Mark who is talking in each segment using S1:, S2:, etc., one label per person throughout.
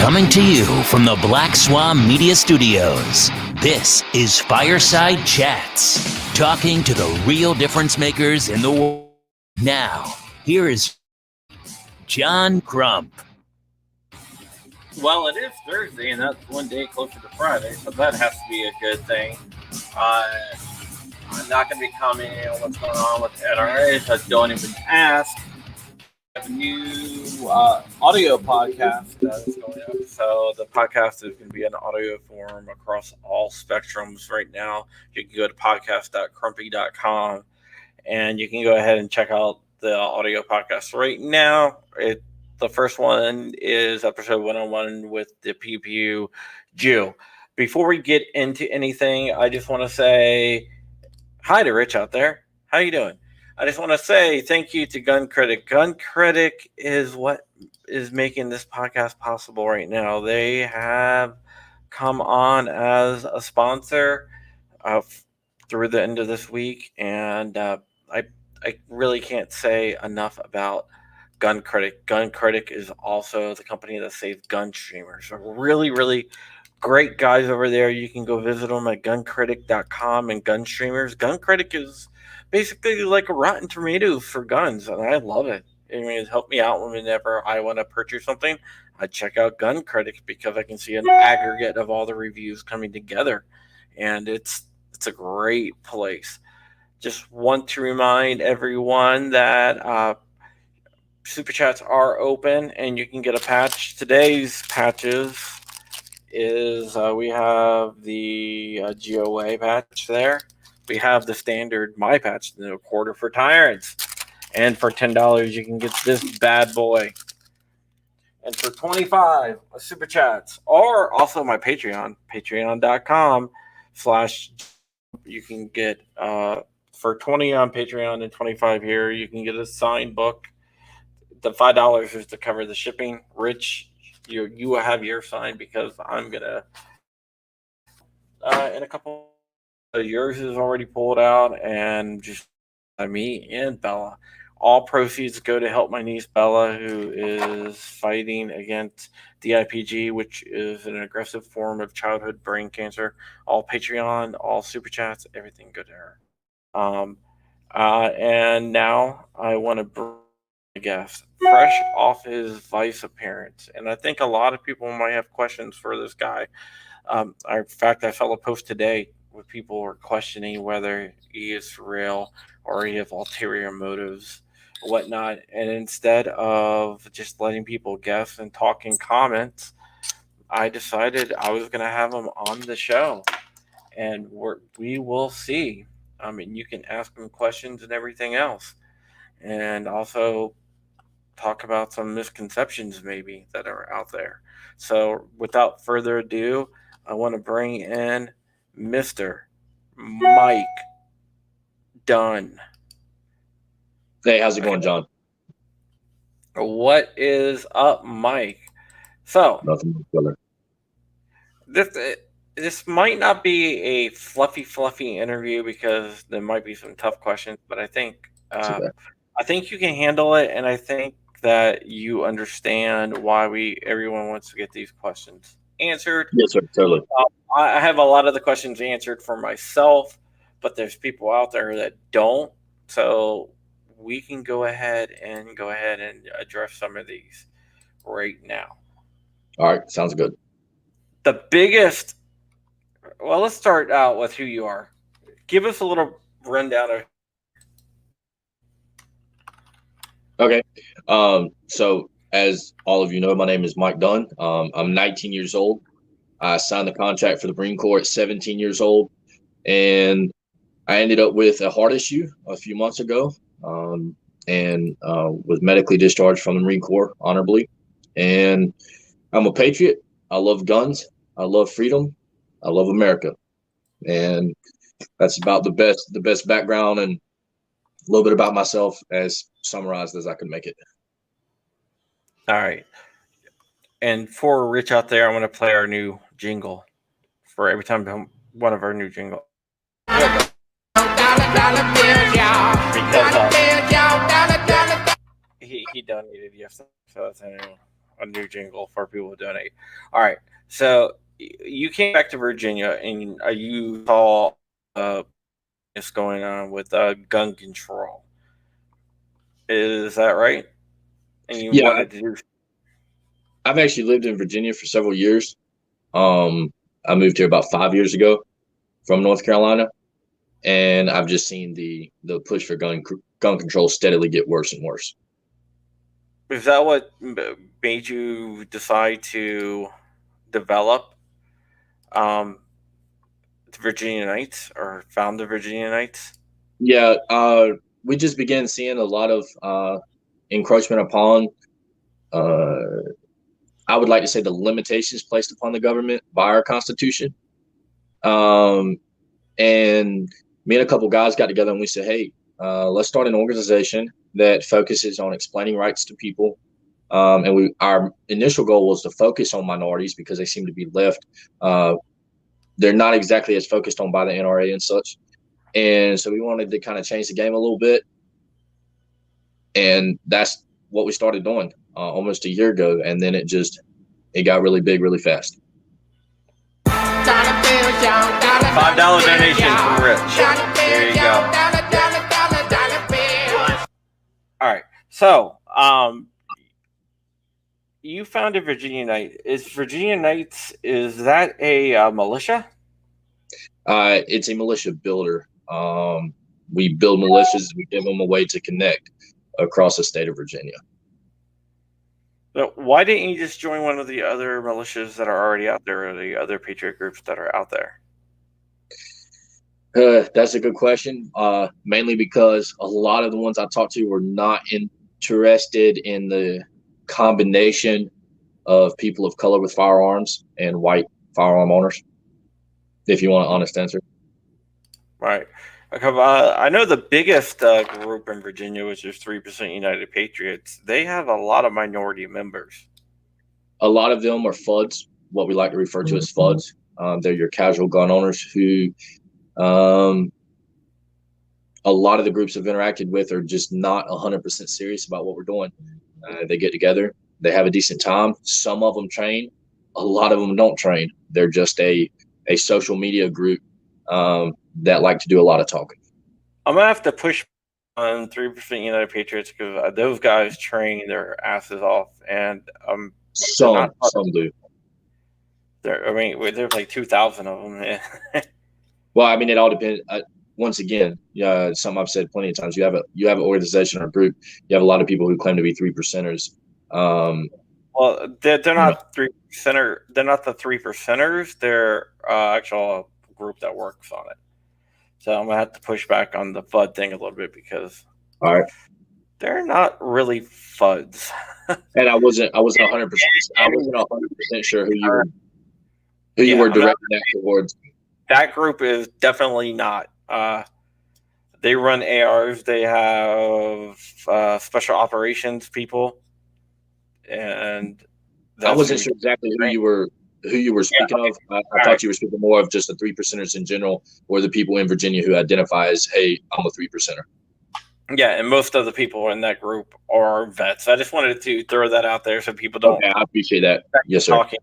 S1: Coming to you from the Black Swan Media Studios, this is Fireside Chats, talking to the real difference makers in the world. Now, here is John Crump.
S2: Well, it is Thursday, and that's one day closer to Friday, so that has to be a good thing. I'm not going to be commenting on what's going on with NRA, so don't even ask. I have a new audio podcast that is going up. So the podcast is going to be an audio form across all spectrums right now. You can go to podcast.crumpy.com, and you can go ahead and check out the audio podcast right now. The first one is episode 101 with the PPU Jew. Before we get into anything, I just want to say hi to Rich out there. How you doing? I just want to say thank you to Gun Critic. Gun Critic is what is making this podcast possible right now. They have come on as a sponsor through the end of this week, and I really can't say enough about Gun Critic. Gun Critic is also the company that saves gun streamers. So really, really great guys over there. You can go visit them at guncritic.com and gun streamers. Gun Critic is basically like a Rotten Tomatoes for guns, and I love it. I mean, it's helped me out whenever I want to purchase something. I check out Gun Critic because I can see an aggregate of all the reviews coming together, and it's a great place. Just want to remind everyone that Super Chats are open, and you can get a patch. Today's patches is we have the GOA patch there. We have the standard My patch, the quarter for Tyrants. And for $10, you can get this bad boy. And for $25, Super Chats, or also my Patreon, patreon.com/ you can get, for $20 on Patreon and $25 here, you can get a signed book. The $5 is to cover the shipping. Rich, you will have your sign because I'm gonna in a couple. Yours is already pulled out, and just me and Bella. All proceeds go to help my niece Bella, who is fighting against DIPG, which is an aggressive form of childhood brain cancer. All Patreon, all Super Chats, everything go to her. And now I want to bring a guest fresh off his Vice appearance, and I think a lot of people might have questions for this guy. In fact, I saw a post today where people were questioning whether he is for real or he has ulterior motives, whatnot. And instead of just letting people guess and talk in comments, I decided I was going to have him on the show, and we will see. I mean, you can ask him questions and everything else, and also talk about some misconceptions maybe that are out there. So without further ado, I want to bring in Mr. Mike Dunn.
S3: Hey, how's it going, John?
S2: What is up, Mike? So,
S3: Nothing.
S2: this might not be a fluffy interview because there might be some tough questions, but I think you can handle it, and I think that you understand why everyone wants to get these questions answered.
S3: Yes, sir. Totally.
S2: I have a lot of the questions answered for myself, but there's people out there that don't. So we can go ahead and address some of these right now.
S3: All right. Sounds good.
S2: Let's start out with who you are. Give us a little rundown of.
S3: Okay. So as all of you know, my name is Mike Dunn. I'm 19 years old. I signed the contract for the Marine Corps at 17 years old, and I ended up with a heart issue a few months ago, and was medically discharged from the Marine Corps honorably. And I'm a patriot. I love guns. I love freedom. I love America. And that's about the best background and a little bit about myself as summarized as I can make it.
S2: All right. And for Rich out there, I'm going to play our new jingle for every time one of our new jingle. He donated yesterday, so that's anyway. a new jingle for people to donate. All right. So you came back to Virginia and you saw what's going on with gun control. Is that right? And you
S3: Yeah,
S2: wanted to do.
S3: I've actually lived in Virginia for several years. I moved here about 5 years ago from North Carolina, and I've just seen the push for gun control steadily get worse and worse.
S2: Is that what made you decide to develop um, the Virginia Knights or found the Virginia Knights?
S3: Yeah, we just began seeing a lot of encroachment upon, I would like to say, the limitations placed upon the government by our Constitution. And me and a couple guys got together and we said, hey, let's start an organization that focuses on explaining rights to people. And our initial goal was to focus on minorities because they seem to be left. They're not exactly as focused on by the NRA and such. And so we wanted to kind of change the game a little bit. And that's what we started doing almost a year ago. And then it got really big really fast.
S2: $5 donation from Rich. There you go. All right. So, you founded Virginia Knight. Is Virginia Knights, is that a militia?
S3: It's a militia builder. We build militias. We give them a way to connect across the state of Virginia.
S2: So why didn't you just join one of the other militias that are already out there, or the other patriot groups that are out there?
S3: That's a good question. Mainly because a lot of the ones I talked to were not interested in the combination of people of color with firearms and white firearm owners. If you want an honest answer.
S2: Right. I know the biggest group in Virginia, which is 3% United Patriots. They have a lot of minority members.
S3: A lot of them are FUDs, what we like to refer to as FUDs. They're your casual gun owners who a lot of the groups I've interacted with are just not 100% serious about what we're doing. They get together, they have a decent time. Some of them train, a lot of them don't train. They're just a social media group that like to do a lot of talking.
S2: I'm gonna have to push on 3% United Patriots because those guys train their asses off, and
S3: some do.
S2: There's like 2,000 of them.
S3: Well, I mean, it all depends. Once again, something I've said plenty of times. You have an organization or a group. You have a lot of people who claim to be 3%ers.
S2: Well, they're not 3%er. They're not the 3%ers. They're actual group that works on it. So I'm gonna have to push back on the FUD thing a little bit because they're not really FUDs.
S3: And I wasn't 100%. I wasn't 100% sure who you were directing that towards.
S2: That group is definitely not. They run ARs. They have special operations people, and
S3: I wasn't sure exactly who you were speaking of. I thought you were speaking more of just the 3%ers in general, or the people in Virginia who identify as, hey, I'm a 3%er.
S2: Yeah, and most of the people in that group are vets. I just wanted to throw that out there so people don't.
S3: Okay, I appreciate that. Yes, sir.
S2: Talking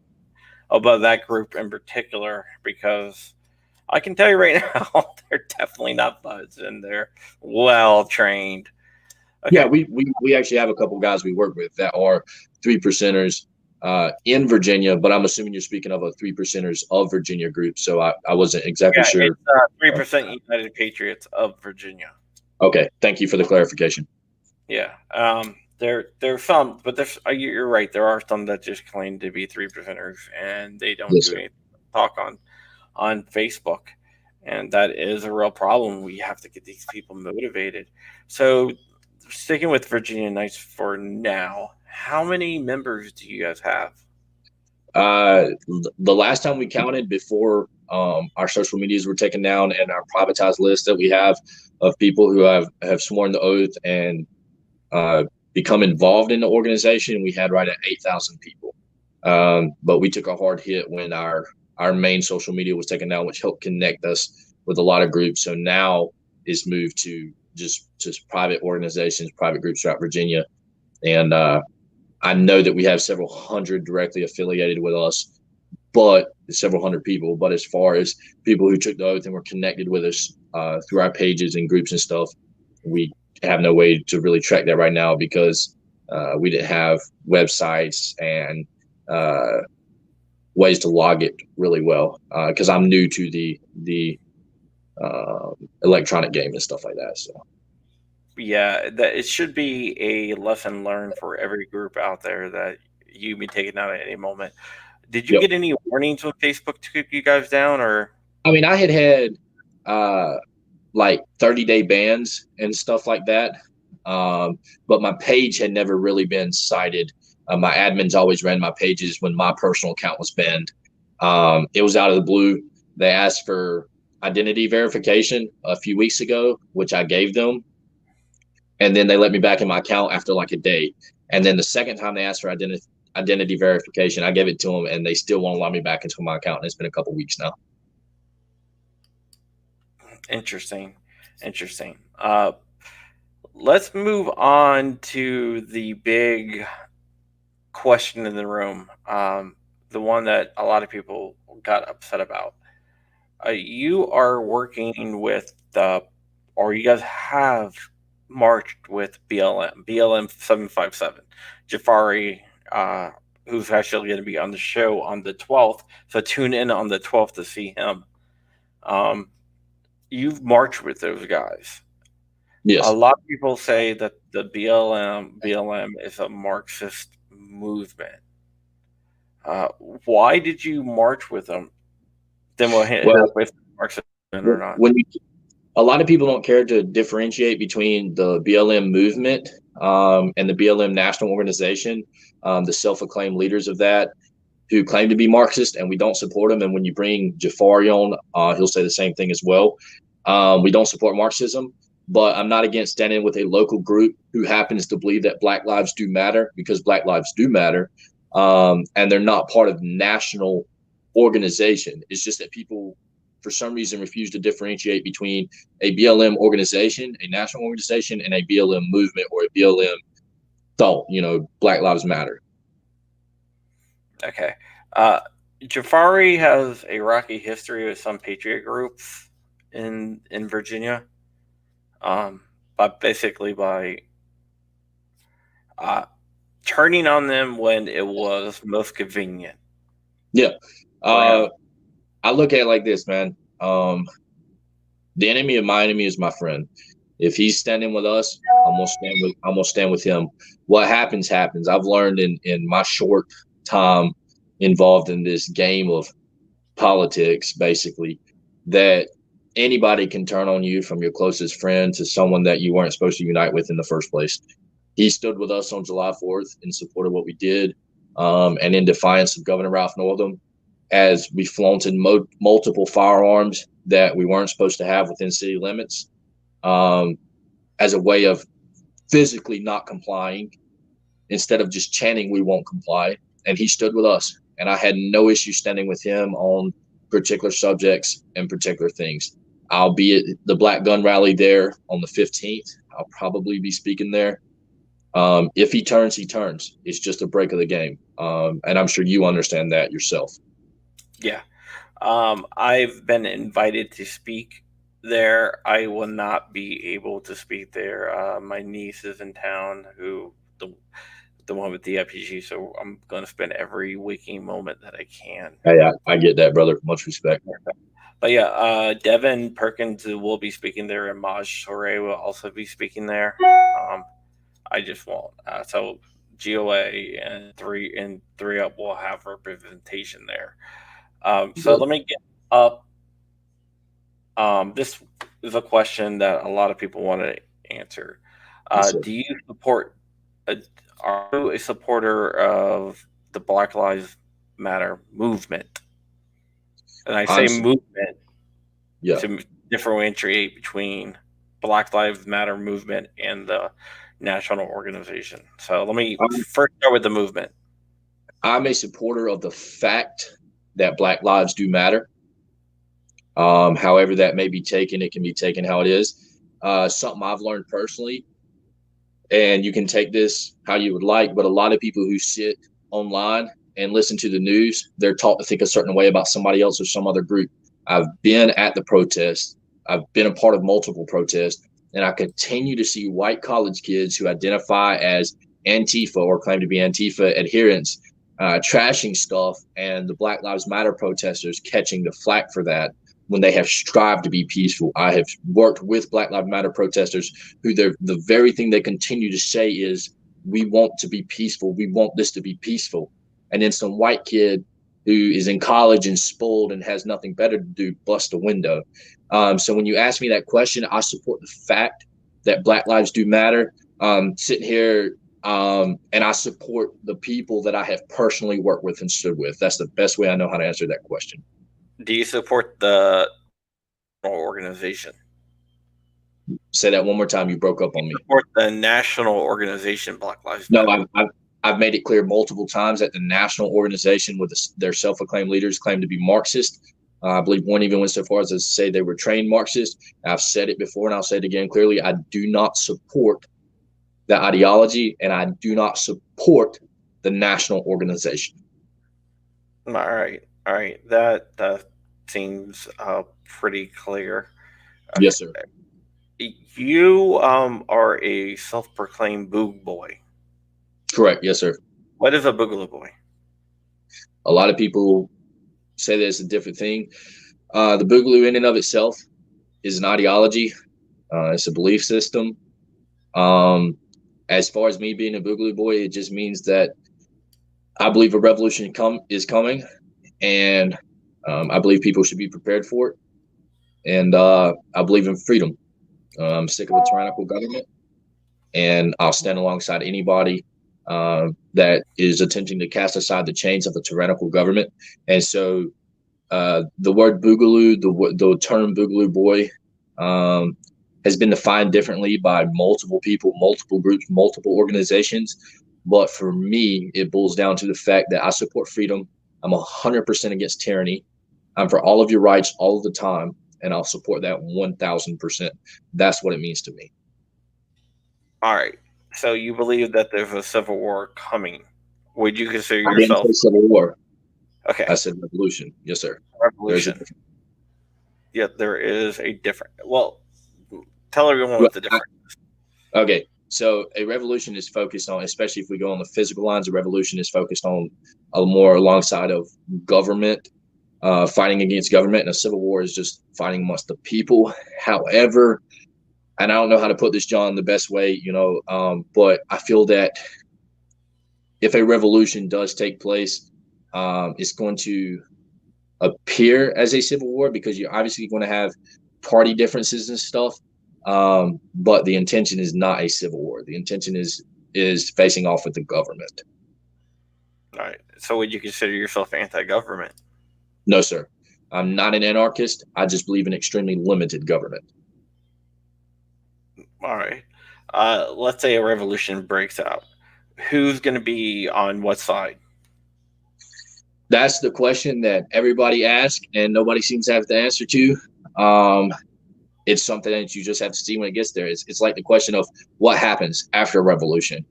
S2: about that group in particular, because I can tell you right now, they're definitely not buds, and they're well trained.
S3: Okay. Yeah, we actually have a couple guys we work with that are 3%ers in Virginia, but I'm assuming you're speaking of a 3%ers of Virginia group. So I wasn't exactly sure.
S2: It's 3% United Patriots of Virginia.
S3: Okay, thank you for the clarification.
S2: Yeah, there some, but you're right. There are some that just claim to be 3%ers, and they don't do anything talk on Facebook, and that is a real problem. We have to get these people motivated. So, sticking with Virginia Knights for now, how many members do you guys have?
S3: The last time we counted, before our social medias were taken down and our privatized list that we have of people who have sworn the oath and become involved in the organization, we had right at 8,000 people. But we took a hard hit when our main social media was taken down, which helped connect us with a lot of groups. So now it's moved to just private organizations, private groups throughout Virginia. And I know that we have several hundred directly affiliated with us, but several hundred people. But as far as people who took the oath and were connected with us through our pages and groups and stuff, we have no way to really track that right now because we didn't have websites and ways to log it really well because I'm new to the electronic game and stuff like that. So
S2: Yeah, that it should be a lesson learned for every group out there that you be taken out at any moment. Did you
S3: yep.
S2: get any warnings when Facebook took you guys down, or?
S3: I mean, I had like 30-day bans and stuff like that, but my page had never really been cited. My admins always ran my pages when my personal account was banned. It was out of the blue. They asked for identity verification a few weeks ago, which I gave them. And then they let me back in my account after like a day. And then the second time they asked for identity verification, I gave it to them, and they still won't allow me back into my account. And it's been a couple weeks now.
S2: Interesting. Let's move on to the big question in the room, the one that a lot of people got upset about. You are working with or you guys have marched with BLM 757. Jafari, who's actually going to be on the show on the 12th. So tune in on the 12th to see him. You've marched with those guys.
S3: Yes.
S2: A lot of people say that the BLM is a Marxist movement. Why did you march with them? Then we'll hit it up with Marxism or not.
S3: A lot of people don't care to differentiate between the BLM movement and the BLM national organization, the self-acclaimed leaders of that who claim to be Marxist, and we don't support them. And when you bring Jafari on, he'll say the same thing as well. We don't support Marxism, but I'm not against standing with a local group who happens to believe that Black lives do matter, because Black lives do matter, and they're not part of national organization. It's just that people, for some reason, refuse to differentiate between a BLM organization, a national organization, and a BLM movement or a BLM thought. Black Lives Matter.
S2: Okay. Jafari has a rocky history with some patriot groups in Virginia, but basically by turning on them when it was most convenient.
S3: Yeah. I look at it like this, man. The enemy of my enemy is my friend. If he's standing with us, I'm gonna stand with him. What happens. I've learned in my short time involved in this game of politics, basically, that anybody can turn on you, from your closest friend to someone that you weren't supposed to unite with in the first place. He stood with us on July 4th in support of what we did, and in defiance of Governor Ralph Northam, as we flaunted multiple firearms that we weren't supposed to have within city limits, as a way of physically not complying, instead of just chanting, "We won't comply." And he stood with us, and I had no issue standing with him on particular subjects and particular things. I'll be at the Black Gun Rally there on the 15th. I'll probably be speaking there. If he turns, he turns. It's just a break of the game. And I'm sure you understand that yourself.
S2: Yeah. I've been invited to speak there. I will not be able to speak there. My niece is in town, the one with the IPG, so I'm going to spend every waking moment that I can.
S3: Hey, I get that, brother. Much respect.
S2: But yeah, Devin Perkins will be speaking there, and Maj Toure will also be speaking there. I just won't. So GOA and three up will have representation there. So let me get up. This is a question that a lot of people want to answer. Do you support? Are you a supporter of the Black Lives Matter movement? And I say movement to differentiate between Black Lives Matter movement and the national organization. So let me first start with the movement.
S3: I'm a supporter of the fact that Black lives do matter. However that may be taken, it can be taken how it is. Something I've learned personally and you can take this how you would like, but a lot of people who sit online and listen to the news, they're taught to think a certain way about somebody else or some other group. I've been at the protests. I've been a part of multiple protests, and I continue to see white college kids who identify as Antifa or claim to be Antifa adherents trashing stuff, and the Black Lives Matter protesters catching the flack for that when they have strived to be peaceful. I have worked with Black Lives Matter protesters who the very thing they continue to say is, we want to be peaceful. We want this to be peaceful. And then some white kid who is in college and spoiled and has nothing better to do bust a window. So when you ask me that question, I support the fact that Black lives do matter. Sitting here, and I support the people that I have personally worked with and stood with. That's the best way I know how to answer that question.
S2: Do you support the organization?
S3: Say that one more time. You broke up on me.
S2: Support the national organization, Black Lives
S3: Matter.
S2: No,
S3: I've made it clear multiple times that the national organization with their self-acclaimed leaders claim to be Marxist. I believe one even went so far as to say they were trained Marxists. I've said it before, and I'll say it again clearly. I do not support the ideology, and I do not support the national organization.
S2: All right. That seems pretty clear.
S3: Yes, sir.
S2: You are a self-proclaimed Boogaloo Boy.
S3: Correct. Yes, sir.
S2: What is a Boogaloo Boy?
S3: A lot of people say that it's a different thing. The Boogaloo in and of itself is an ideology. It's a belief system. As far as me being a Boogaloo Boy, it just means that I believe a revolution is coming, and I believe people should be prepared for it. And I believe in freedom. I'm sick of a tyrannical government, and I'll stand alongside anybody that is attempting to cast aside the chains of a tyrannical government. And so the word Boogaloo, the term Boogaloo Boy, has been defined differently by multiple people, multiple groups, multiple organizations. But for me, it boils down to the fact that I support freedom. I'm 100% against tyranny. I'm for all of your rights all of the time, and I'll support that 1,000%. That's what it means to me.
S2: All right. So you believe that there's a civil war coming? Would you consider
S3: yourself? I didn't say civil war.
S2: Okay.
S3: I said revolution. Yes, sir.
S2: Revolution. Yeah, there is a different. Well, tell everyone what the difference is.
S3: Okay. So a revolution is focused on, especially if we go on the physical lines, a revolution is focused on a more alongside of government, fighting against government, and a civil war is just fighting amongst the people. However, and I don't know how to put this, John, the best way, but I feel that if a revolution does take place, it's going to appear as a civil war because you're obviously going to have party differences and stuff. But the intention is not a civil war. The intention is facing off with the government.
S2: All right. So would you consider yourself anti-government?
S3: No, sir. I'm not an anarchist. I just believe in extremely limited government.
S2: All right. Let's say a revolution breaks out. Who's going to be on what side?
S3: That's the question that everybody asks and nobody seems to have the answer to. It's something that you just have to see when it gets there. It's like the question of what happens after a revolution,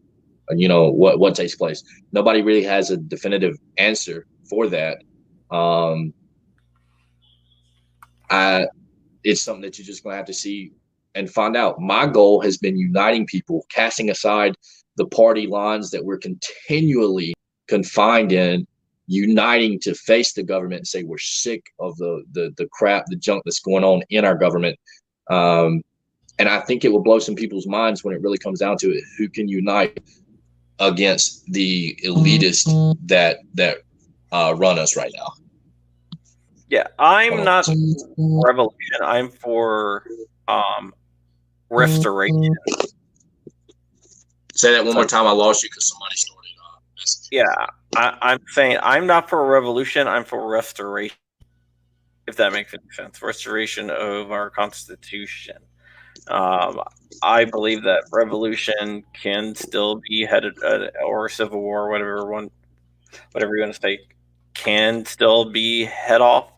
S3: and what takes place. Nobody really has a definitive answer for that. It's something that you're just going to have to see and find out. My goal has been uniting people, casting aside the party lines that we're continually confined in, uniting to face the government and say we're sick of the crap, the junk that's going on in our government. And I think it will blow some people's minds when it really comes down to it. Who can unite against the elitists that run us right now?
S2: Yeah, I'm not revolution. I'm for restoration.
S3: Say that one more time. I lost you because somebody started.
S2: Yeah, I'm saying I'm not for a revolution. I'm for restoration. If that makes any sense, restoration of our Constitution. I believe that revolution can still be headed, or civil war, whatever you want to say, can still be head off.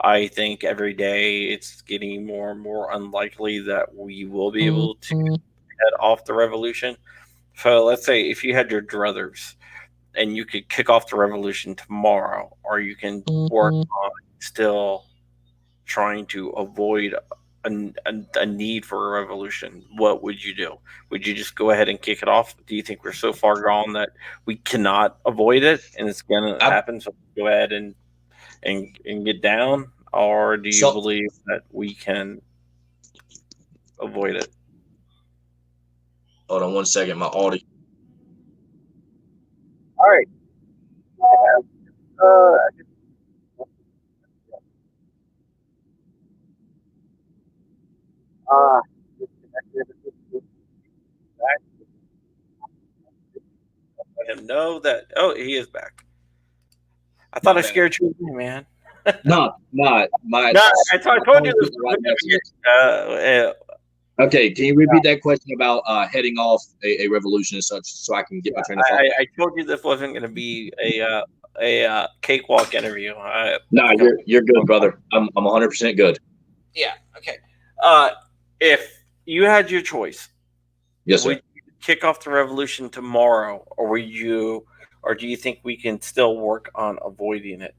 S2: I think every day it's getting more and more unlikely that we will be able to head off the revolution. So let's say if you had your druthers and you could kick off the revolution tomorrow, or you can work on still trying to avoid a need for a revolution, what would you do? Would you just go ahead and kick it off? Do you think we're so far gone that we cannot avoid it and it's going to happen? So go ahead and get down, or do you believe that we can avoid it?
S3: Hold on one second. My audio.
S2: All right. Let him know that. Oh, he is back. I thought I scared you away, man.
S3: No, my.
S2: No, I told you this was
S3: okay, can you repeat that question about heading off a revolution and such, so I can get my train of thought?
S2: I told you this wasn't going to be a cakewalk interview.
S3: No, you're good, brother. I'm 100% good.
S2: Yeah. Okay. If you had your choice,
S3: yes, sir.
S2: Would you kick off the revolution tomorrow, or do you think we can still work on avoiding it?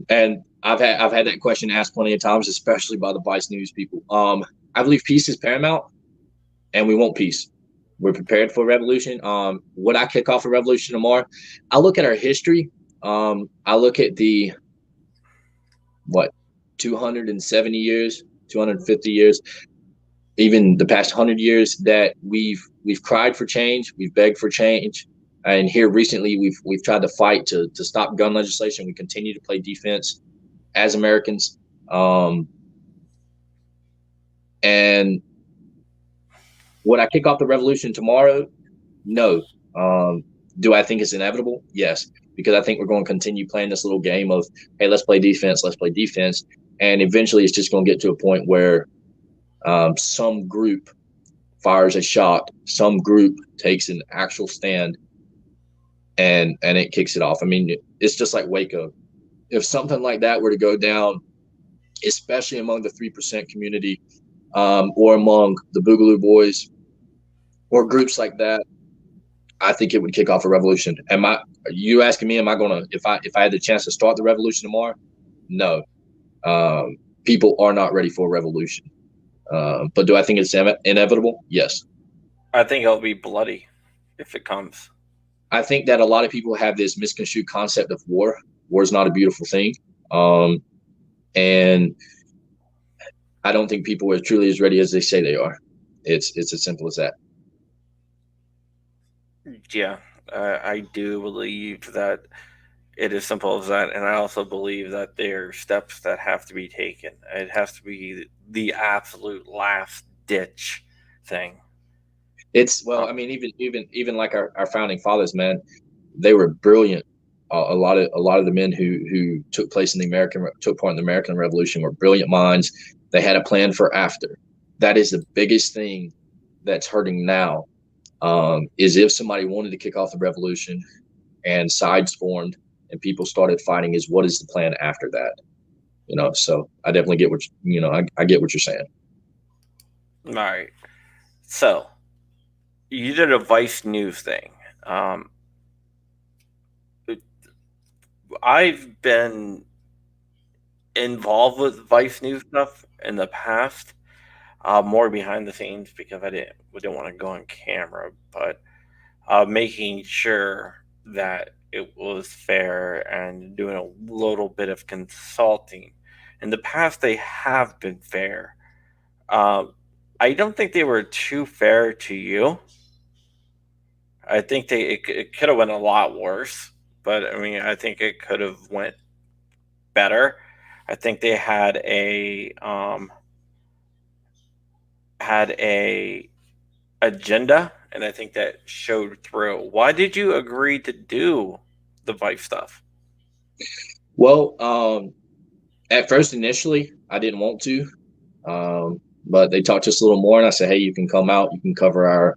S3: And I've had that question asked plenty of times, especially by the Vice News people. I believe peace is paramount, and we want peace. We're prepared for a revolution. Would I kick off a revolution tomorrow? I look at our history. I look at the 270 years, 250 years, even the past 100 years that we've cried for change, we've begged for change, and here recently we've tried to fight to stop gun legislation. We continue to play defense as Americans, and would I kick off the revolution tomorrow? No. Do I think it's inevitable? Yes, because I think we're going to continue playing this little game of, hey, let's play defense, and eventually it's just going to get to a point where some group fires a shot, some group takes an actual stand, and it kicks it off. I mean, it's just like Waco. If something like that were to go down, especially among the 3% community, or among the Boogaloo Boys, or groups like that, I think it would kick off a revolution. You asking me, am I gonna, if I had the chance to start the revolution tomorrow? No. People are not ready for a revolution. But do I think it's inevitable? Yes.
S2: I think it'll be bloody if it comes.
S3: I think that a lot of people have this misconstrued concept of war. War is not a beautiful thing. And I don't think people are truly as ready as they say they are. It's as simple as that.
S2: Yeah, I do believe that it is simple as that, and I also believe that there are steps that have to be taken. It has to be the absolute last ditch thing.
S3: It's I mean, even like our founding fathers, man, they were brilliant. A lot of the men who took part in the American Revolution were brilliant minds. They had a plan for after. That is the biggest thing that's hurting now. Is if somebody wanted to kick off the revolution and sides formed and people started fighting, is what is the plan after that? So I definitely get what I get what you're saying.
S2: All right. So you did a Vice News thing. I've been involved with Vice News stuff in the past, more behind the scenes because we didn't want to go on camera, but making sure that it was fair and doing a little bit of consulting. In the past, they have been fair. I don't think they were too fair to you. I think it could have went a lot worse, but I mean, I think it could have went better. I think they had a agenda, and I think that showed through. Why did you agree to do the Vice stuff?
S3: Well, at first, initially, I didn't want to, but they talked to us a little more, and I said, "Hey, you can come out. You can cover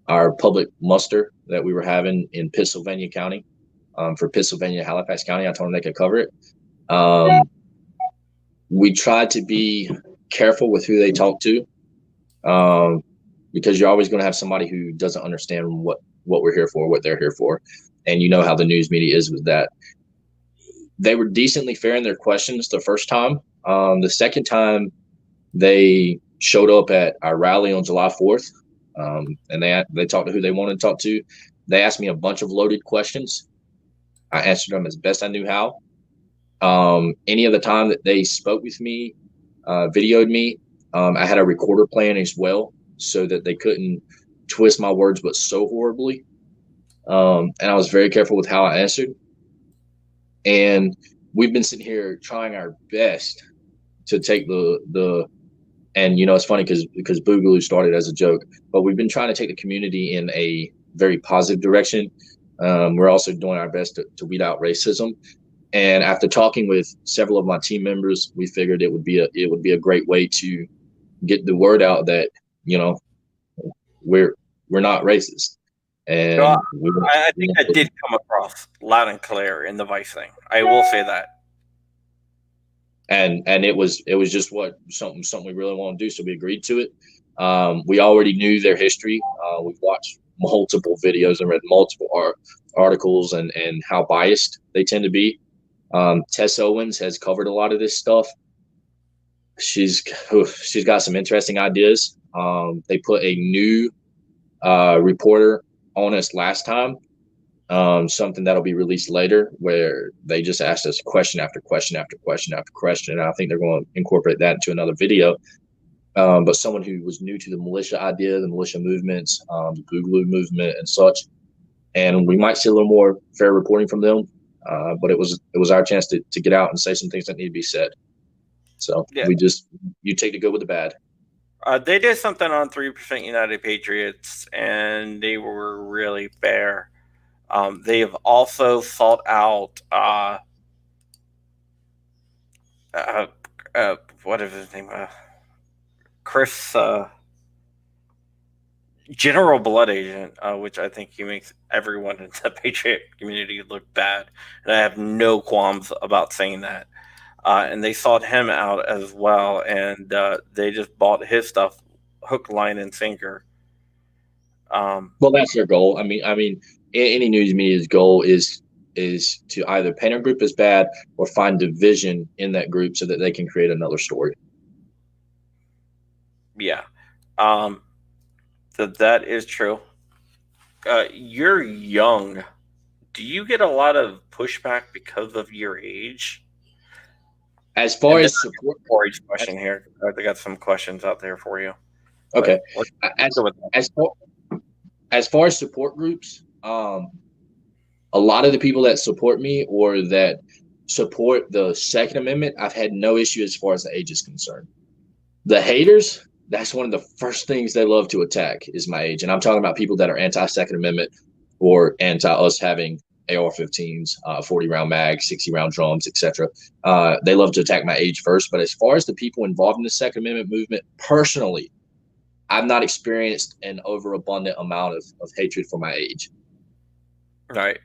S3: our public muster that we were having in Pennsylvania County, for Pennsylvania, Halifax County." I told them they could cover it. We tried to be careful with who they talked to. because you're always going to have somebody who doesn't understand what we're here for, what they're here for. And you know how the news media is with that. They were decently fair in their questions the first time. The second time, they showed up at our rally on July 4th, and they talked to who they wanted to talk to. They asked me a bunch of loaded questions. I answered them as best I knew how. Any other time that they spoke with me, videoed me, I had a recorder playing as well so that they couldn't twist my words but so horribly. And I was very careful with how I answered. And we've been sitting here trying our best to take and it's funny because Boogaloo started as a joke, but we've been trying to take the community in a very positive direction. We're also doing our best to weed out racism. And after talking with several of my team members, we figured it would be a great way to get the word out that, we're not racist. And
S2: I think that did come across loud and clear in the Vice thing. I will say that.
S3: And it was just something we really want to do. So we agreed to it. We already knew their history. We've watched multiple videos and read multiple articles and how biased they tend to be. Tess Owens has covered a lot of this stuff. She's got some interesting ideas. They put a new reporter on us last time, something that'll be released later, where they just asked us question after question after question after question. And I think they're going to incorporate that into another video. But someone who was new to the militia idea, the militia movements, the Boogaloo movement and such. And we might see a little more fair reporting from them. But it was our chance to get out and say some things that need to be said. So yeah. You take the good with the bad.
S2: They did something on 3% United Patriots, and they were really fair. They have also sought out what is his name? Chris, General Blood Agent, which I think he makes everyone in the Patriot community look bad, and I have no qualms about saying that. And they sought him out as well, and they just bought his stuff, hook, line, and sinker.
S3: Well, that's their goal. I mean, any news media's goal is to either paint a group as bad or find division in that group so that they can create another story.
S2: Yeah, that is true. You're young. Do you get a lot of pushback because of your age?
S3: As far as support,
S2: question here, I got some questions out there for you.
S3: Okay. As far as support groups, a lot of the people that support me or that support the Second Amendment, I've had no issue as far as the age is concerned. The haters, that's one of the first things they love to attack is my age. And I'm talking about people that are anti-Second Amendment or anti us having AR-15s, 40-round mags, 60-round drums, etc. They love to attack my age first. But as far as the people involved in the Second Amendment movement, personally, I've not experienced an overabundant amount of hatred for my age.
S2: Right.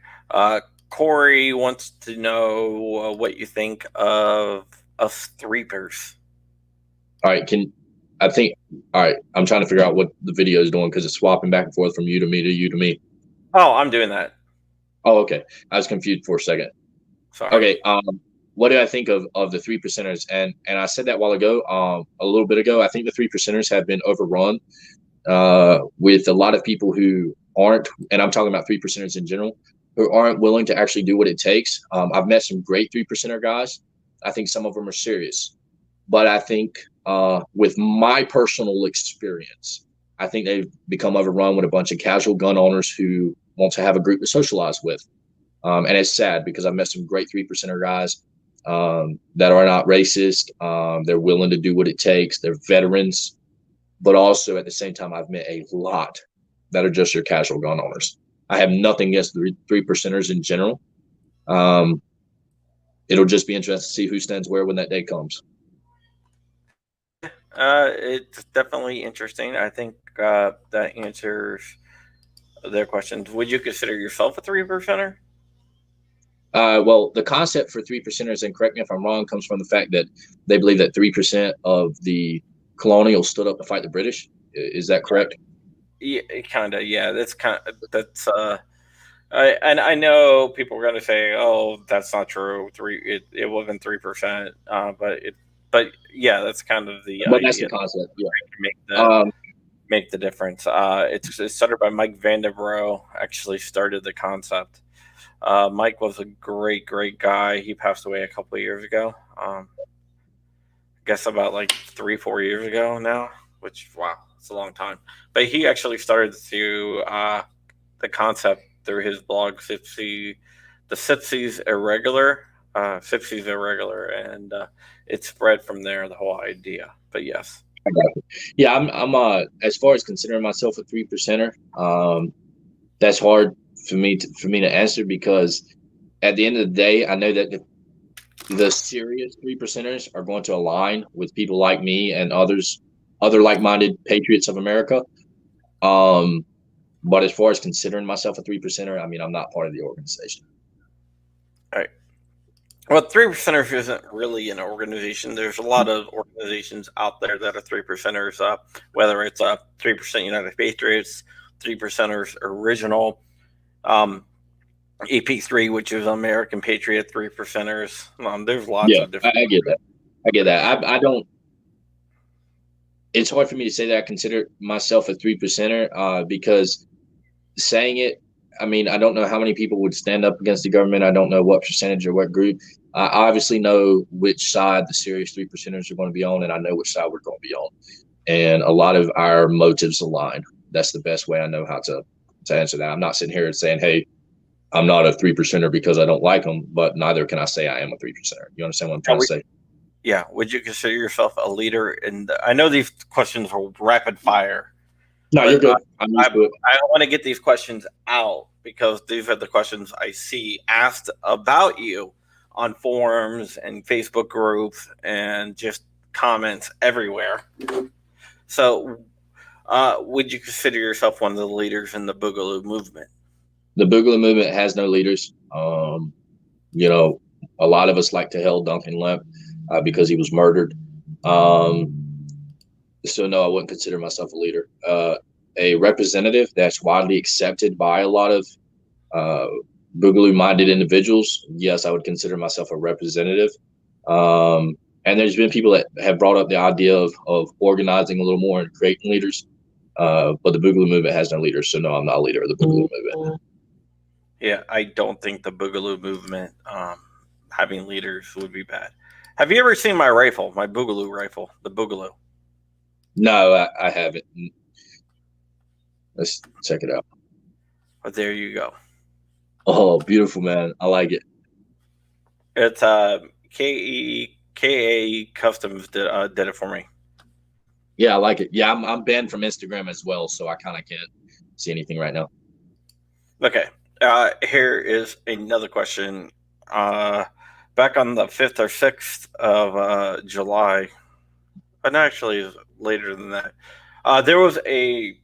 S2: Corey wants to know what you think of us threepers.
S3: All right. All right. I'm trying to figure out what the video is doing because it's swapping back and forth from you to me to you to me.
S2: Oh, I'm doing that.
S3: Oh, okay. I was confused for a second.
S2: Sorry.
S3: Okay. What do I think of the 3%ers? And I said that a while ago, a little bit ago. I think the 3%ers have been overrun with a lot of people who aren't, and I'm talking about 3%ers in general, who aren't willing to actually do what it takes. I've met some great 3%er guys. I think some of them are serious. But I think with my personal experience, I think they've become overrun with a bunch of casual gun owners who want to have a group to socialize with. And it's sad because I've met some great 3%er guys that are not racist. They're willing to do what it takes. They're veterans. But also at the same time, I've met a lot that are just your casual gun owners. I have nothing against the 3%ers in general. It'll just be interesting to see who stands where when that day comes.
S2: It's definitely interesting. I think that answers their questions. Would you consider yourself a 3%er?
S3: Well, the concept for 3%ers, and correct me if I'm wrong, comes from the fact that they believe that 3% of the colonials stood up to fight the British. Is that correct?
S2: Yeah, kind of. Yeah, I know people are going to say, "Oh, that's not true. It wasn't 3%." But yeah, that's kind of the
S3: But that's the
S2: idea.
S3: concept. Yeah.
S2: Make the
S3: Um,
S2: make the difference. It's started by Mike Vanderbro. Actually, started the concept. Mike was a great guy. He passed away a couple of years ago. I guess about like 3 4 years ago now. Which wow, it's a long time. But he actually started the concept through his blog, the Sipsy's Irregular, Sipsy's Irregular, and it spread from there. The whole idea. But yes.
S3: I got it. Yeah, I'm as far as considering myself a 3%er, that's hard for me to answer because at the end of the day, I know that the serious 3%ers are going to align with people like me and other like-minded patriots of America. But as far as considering myself a 3%er, I mean, I'm not part of the organization.
S2: All right. Well, 3%ers isn't really an organization. There's a lot of organizations out there that are 3%ers, whether it's 3% United Patriots, 3%ers Original, EP3, which is American Patriot 3%ers. There's lots
S3: Yeah,
S2: of different.
S3: I get that. I get that. I don't. It's hard for me to say that I consider myself a 3%er because saying it, I mean, I don't know how many people would stand up against the government. I don't know what percentage or what group. I obviously know which side the serious 3%ers are going to be on, and I know which side we're going to be on. And a lot of our motives align. That's the best way I know how to answer that. I'm not sitting here saying, hey, I'm not a 3%er because I don't like them, but neither can I say I am a 3%er. You understand what I'm trying to say?
S2: Yeah. Would you consider yourself a leader? I know these questions are rapid fire.
S3: No, you're good.
S2: I want to get these questions out because these are the questions I see asked about you on forums and Facebook groups and just comments everywhere. So, would you consider yourself one of the leaders in the Boogaloo movement?
S3: The Boogaloo movement has no leaders. You know, a lot of us like to hail Duncan Lemp because he was murdered. So no, I wouldn't consider myself a leader. A representative that's widely accepted by a lot of Boogaloo-minded individuals. Yes, I would consider myself a representative. And there's been people that have brought up the idea of organizing a little more and creating leaders. But the Boogaloo movement has no leaders, so no, I'm not a leader of the Boogaloo movement.
S2: Yeah, I don't think the Boogaloo movement having leaders would be bad. Have you ever seen my rifle, my Boogaloo rifle, the Boogaloo?
S3: No, I haven't. Let's check it out.
S2: But there you go.
S3: Oh, beautiful, man. I like it.
S2: It's KA Customs did it for me.
S3: Yeah, I like it. Yeah, I'm banned from Instagram as well, so I kind of can't see anything right now.
S2: Okay. Here is another question. Back on the 5th or 6th of July, and actually later than that, there was a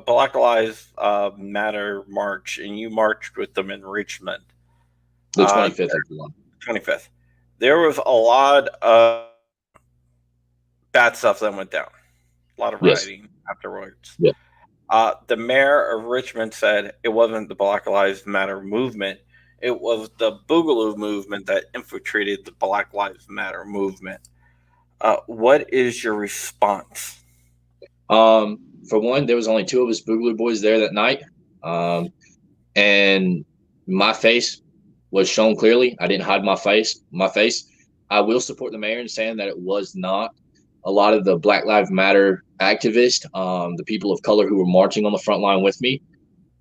S2: Black Lives Matter march, and you marched with them in Richmond.
S3: The 25th of July.
S2: 25th. There was a lot of bad stuff that went down. A lot of rioting afterwards.
S3: Yeah.
S2: The mayor of Richmond said it wasn't the Black Lives Matter movement. It was the Boogaloo movement that infiltrated the Black Lives Matter movement. What is your response?
S3: For one, there was only 2 of us Boogaloo boys there that night. And my face was shown clearly. I didn't hide my face. I will support the mayor in saying that it was not a lot of the Black Lives Matter activists, the people of color who were marching on the front line with me.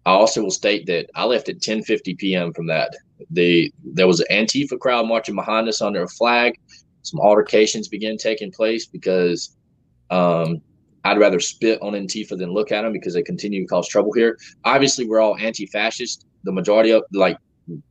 S3: I also will state that I left at 10:50 p.m. from that. There was an Antifa crowd marching behind us under a flag. Some altercations began taking place because I'd rather spit on Antifa than look at them because they continue to cause trouble here. Obviously, we're all anti-fascist. The majority of,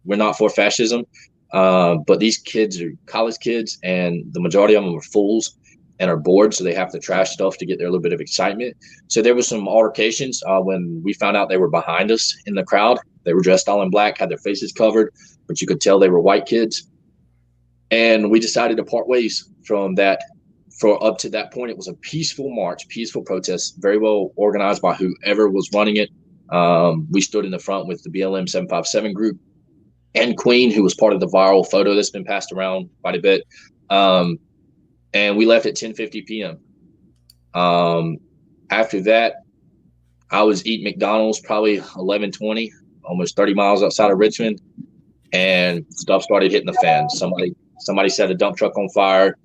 S3: we're not for fascism. But these kids are college kids, and the majority of them are fools and are bored, so they have to trash stuff to get their little bit of excitement. So there was some altercations when we found out they were behind us in the crowd. They were dressed all in black, had their faces covered, but you could tell they were white kids. And we decided to part ways from that for up to that point, it was a peaceful march, peaceful protest, very well organized by whoever was running it. We stood in the front with the BLM 757 group and Queen, who was part of the viral photo that's been passed around quite a bit. And we left at 10:50 p.m. After that, I was eating McDonald's probably 11:20, almost 30 miles outside of Richmond, and stuff started hitting the fan. Somebody set a dump truck on fire.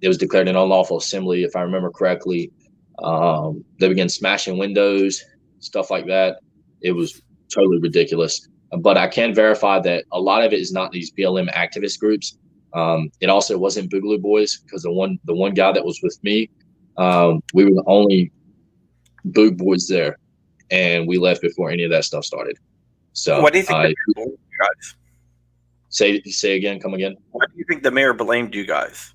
S3: It was declared an unlawful assembly, if I remember correctly. They began smashing windows, stuff like that. It was totally ridiculous. But I can verify that a lot of it is not these BLM activist groups. It also wasn't Boogaloo Boys, because the one guy that was with me, we were the only Boog Boys there, and we left before any of that stuff started. So
S2: what do you think the mayor blamed you guys?
S3: Say again, come again.
S2: What do you think the mayor blamed you guys?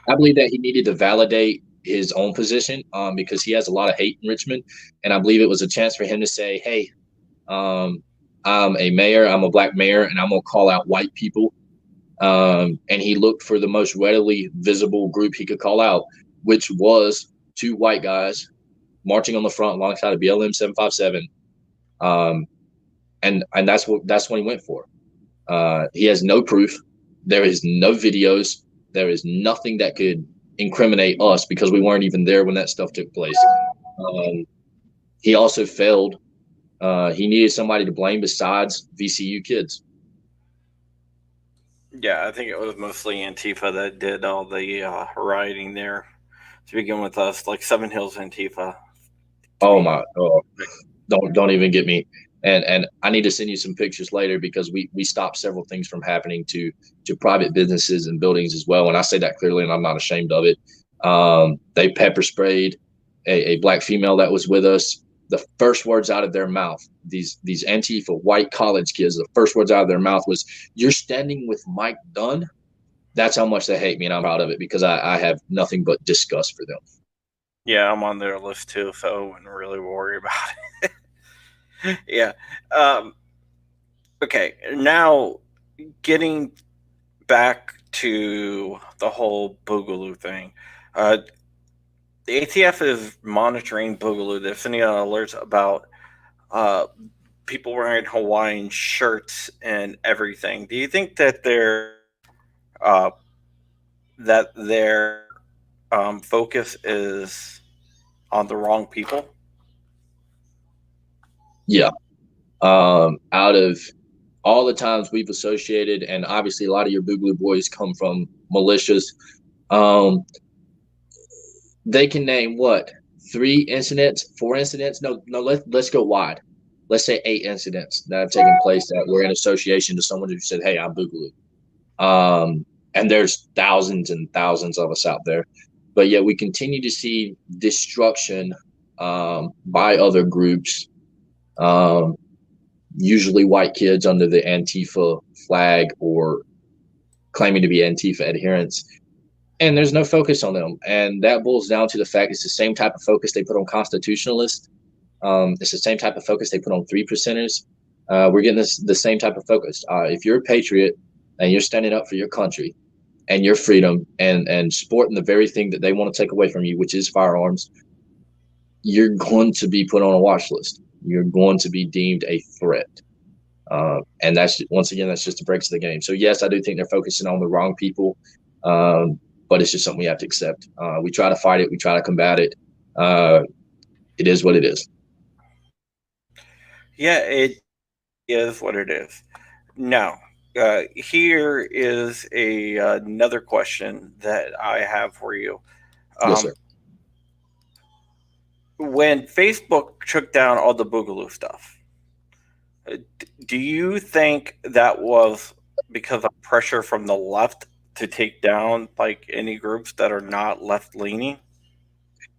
S3: I believe that he needed to validate his own position, because he has a lot of hate in Richmond, and I believe it was a chance for him to say, hey, I'm a mayor, I'm a black mayor, and I'm gonna call out white people. And he looked for the most readily visible group he could call out, which was two white guys marching on the front alongside of BLM 757. And that's what he went for. He has no proof. There is no videos. There is nothing that could incriminate us, because we weren't even there when that stuff took place. He also failed. He needed somebody to blame besides VCU kids.
S2: Yeah, I think it was mostly Antifa that did all the rioting there to begin with us, like Seven Hills Antifa.
S3: Oh, don't even get me. And I need to send you some pictures later, because we stopped several things from happening to private businesses and buildings as well. And I say that clearly, and I'm not ashamed of it. They pepper sprayed a black female that was with us. The first words out of their mouth, these Antifa white college kids, the first words out of their mouth was, "You're standing with Mike Dunn." That's how much they hate me, and I'm proud of it, because I have nothing but disgust for them.
S2: Yeah, I'm on their list too, so I wouldn't really worry about it. Yeah. Okay, now getting back to the whole Boogaloo thing. The ATF is monitoring Boogaloo. They're sending out alerts about people wearing Hawaiian shirts and everything. Do you think that their focus is on the wrong people?
S3: Yeah. Out of all the times we've associated, and obviously a lot of your Boogaloo Boys come from militias, they can name what, 3 incidents, 4 incidents? No, let's go wide. Let's say 8 incidents that have taken place that were in association to someone who said, hey, I'm Boogaloo. And there's thousands and thousands of us out there. But yet we continue to see destruction by other groups, usually white kids under the Antifa flag or claiming to be Antifa adherents. And there's no focus on them. And that boils down to the fact it's the same type of focus they put on constitutionalists. It's the same type of focus they put on 3%ers. We're getting the same type of focus. If you're a patriot and you're standing up for your country and your freedom and sporting the very thing that they want to take away from you, which is firearms, you're going to be put on a watch list. You're going to be deemed a threat. And that's, once again, that's just the breaks of the game. So yes, I do think they're focusing on the wrong people. But it's just something we have to accept. We try to fight it. We try to combat it. It is what it is.
S2: Yeah, it is what it is. Now, here is another question that I have for you.
S3: Yes, sir.
S2: When Facebook took down all the Boogaloo stuff, do you think that was because of pressure from the left to take down like any groups that are not left leaning?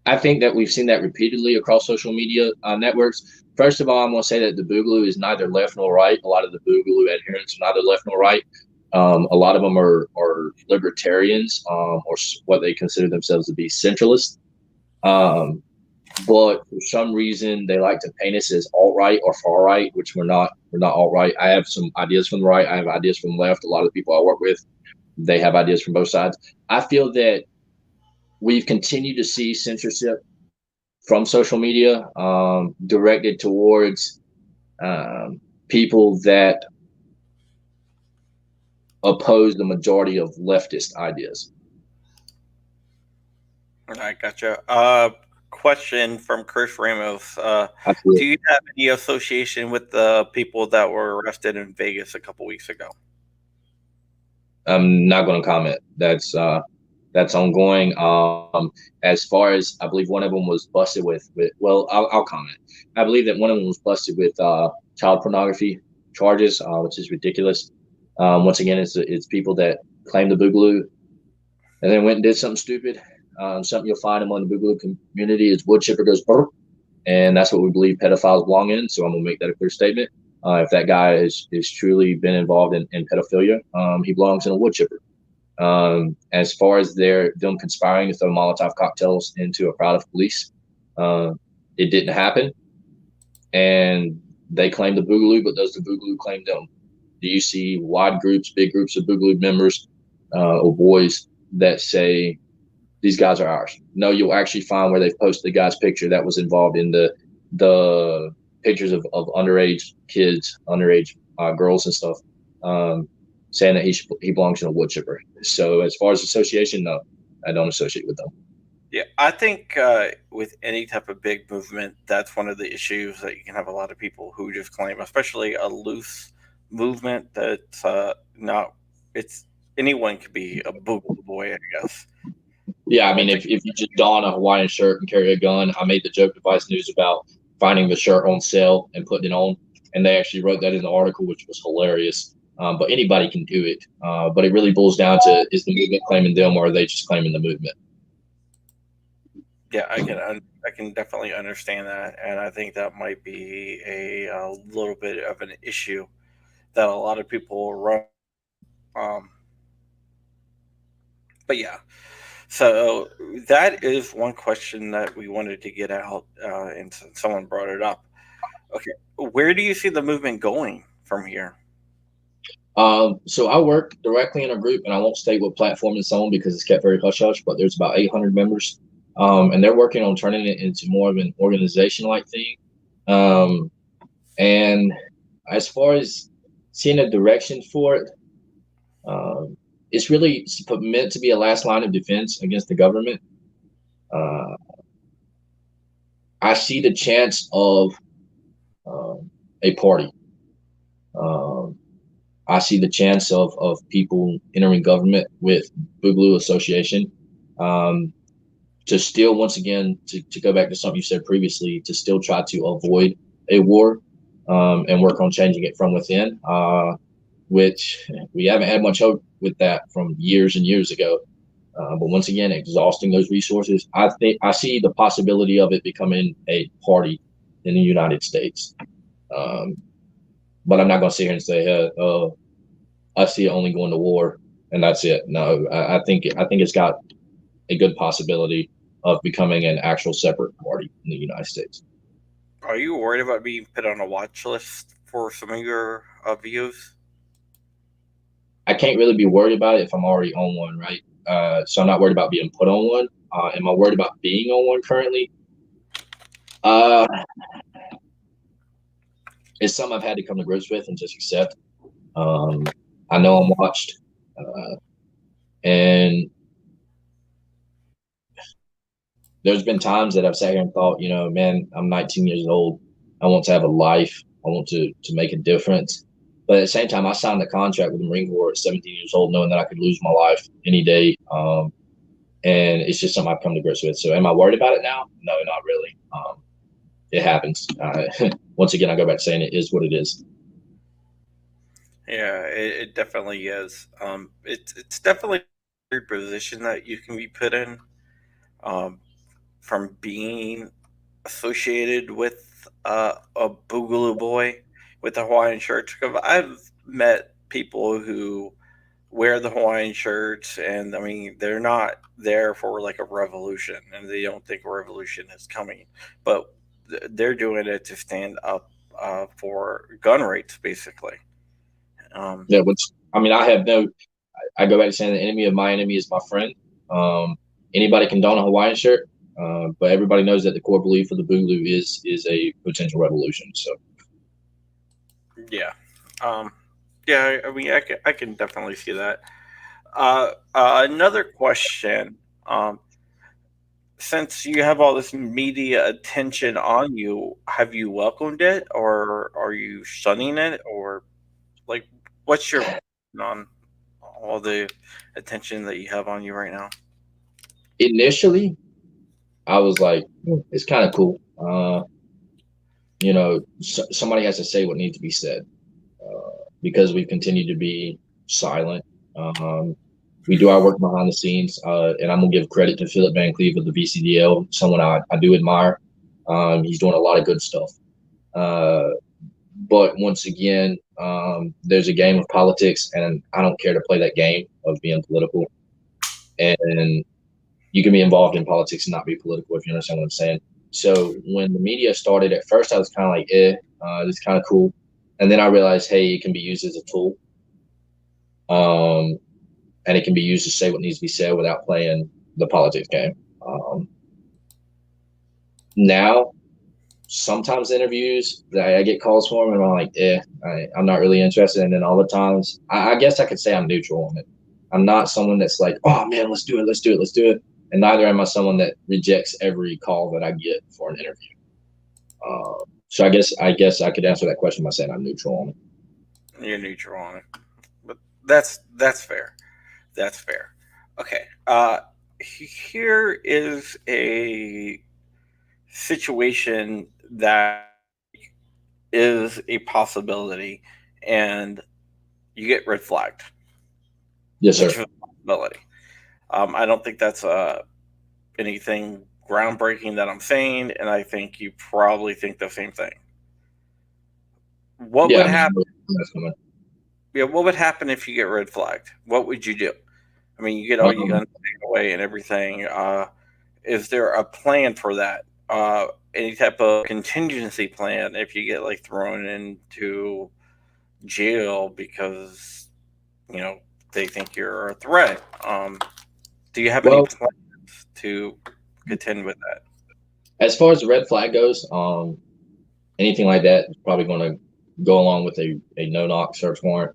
S3: I think that we've seen that repeatedly across social media networks. First of all, I'm going to say that the Boogaloo is neither left nor right. A lot of the Boogaloo adherents are neither left nor right. A lot of them are libertarians, or what they consider themselves to be centralists. But for some reason, they like to paint us as alt-right or far-right, which we're not. We're not alt-right. I have some ideas from the right. I have ideas from the left. A lot of the people I work with, they have ideas from both sides. I feel that we've continued to see censorship from social media directed towards people that oppose the majority of leftist ideas.
S2: I gotcha. Question from Chris Ramos. Do you have any association with the people that were arrested in Vegas a couple weeks ago?
S3: I'm not going to comment. That's ongoing. As far as I believe, one of them was busted with well, I'll comment. I believe that one of them was busted with child pornography charges, which is ridiculous. Once again, it's people that claim the Boogaloo and then went and did something stupid. Something you'll find among the Boogaloo community is wood chipper goes burp, and that's what we believe pedophiles belong in. So I'm gonna make that a clear statement. If that guy is truly been involved in pedophilia, he belongs in a wood chipper. As far as them conspiring to throw Molotov cocktails into a crowd of police, it didn't happen. And they claim the Boogaloo, but does the Boogaloo claim them? Do you see wide groups, big groups of Boogaloo members or boys that say these guys are ours? No, you'll actually find where they've posted the guy's picture that was involved in the pictures of underage kids, underage girls and stuff, saying that he belongs in a wood chipper. So as far as association, no, I don't associate with them.
S2: Yeah, I think with any type of big movement, that's one of the issues that you can have a lot of people who just claim, especially a loose movement that's not. It's anyone could be a Boogaloo Boy, I guess.
S3: Yeah, I mean, if you just don a Hawaiian shirt and carry a gun, I made the joke to Vice News about finding the shirt on sale and putting it on, and they actually wrote that in the article, which was hilarious. But anybody can do it. But it really boils down to, is the movement claiming them, or are they just claiming the movement?
S2: Yeah, I can definitely understand that, and I think that might be a little bit of an issue that a lot of people run. Um, but yeah, so that is one question that we wanted to get out, and someone brought it up. Okay, where do you see the movement going from here?
S3: So I work directly in a group, and I won't state what platform it's on because it's kept very hush hush. But there's about 800 members, and they're working on turning it into more of an organization-like thing. And as far as seeing a direction for it, it's really meant to be a last line of defense against the government. I see the chance of a party. I see the chance of people entering government with Boogaloo Association to still, once again, to go back to something you said previously, to still try to avoid a war and work on changing it from within, which we haven't had much hope with that from years and years ago. But once again, exhausting those resources, I see the possibility of it becoming a party in the United States. But I'm not going to sit here and say, hey, I see it only going to war and that's it. No, I think it's got a good possibility of becoming an actual separate party in the United States.
S2: Are you worried about being put on a watch list for some of your views?
S3: I can't really be worried about it if I'm already on one, right? So I'm not worried about being put on one. Am I worried about being on one currently? It's something I've had to come to grips with and just accept. I know I'm watched, and there's been times that I've sat here and thought, man, I'm 19 years old. I want to have a life. I want to make a difference. But at the same time, I signed the contract with the Marine Corps at 17 years old, knowing that I could lose my life any day. And it's just something I've come to grips with. So am I worried about it now? No, not really. It happens. Once again, I go back to saying it is what it is.
S2: Yeah, it definitely is. It's definitely a weird position that you can be put in, from being associated with a Boogaloo Boy with the Hawaiian shirts. 'Cause I've met people who wear the Hawaiian shirts, and I mean they're not there for like a revolution, and they don't think a revolution is coming, but they're doing it to stand up for gun rights, basically.
S3: Yeah, which I mean, I go back to saying the enemy of my enemy is my friend. anybody can don a Hawaiian shirt, but everybody knows that the core belief of the Boogaloo is a potential revolution. So
S2: Yeah. Yeah. I mean, I can definitely see that. Another question. Since you have all this media attention on you, have you welcomed it, or are you shunning it, or like, what's your opinion on all the attention that you have on you right now?
S3: initially, I was like, it's kind of cool. Somebody has to say what needs to be said because we continue to be silent. We do our work behind the scenes, and I'm gonna give credit to Philip Van Cleve of the VCDL, someone I do admire. He's doing a lot of good stuff. But once again, there's a game of politics, and I don't care to play that game of being political. And you can be involved in politics and not be political, if you understand what I'm saying. So when the media started, at first I was kind of like, it's kind of cool. And then I realized, hey, it can be used as a tool. And it can be used to say what needs to be said without playing the politics game. Now, sometimes interviews that I get calls for them, and I'm like, I'm not really interested. And then all the times, I guess I could say I'm neutral on it. I'm not someone that's like, oh man, let's do it. And neither am I someone that rejects every call that I get for an interview. So I guess I could answer that question by saying I'm neutral on it.
S2: You're neutral on it, but that's fair. That's fair. Okay. Here is a situation that is a possibility, and you get red flagged.
S3: Yes, sir.
S2: Which is a possibility. I don't think that's anything groundbreaking that I'm saying, and I think you probably think the same thing. What would happen? Yeah, what would happen if you get red flagged? What would you do? I mean, you get all your guns taken away and everything. Is there a plan for that? Any type of contingency plan if you get like thrown into jail because they think you're a threat? Do you have any plans to contend with that?
S3: As far as the red flag goes, anything like that is probably going to go along with a no-knock search warrant.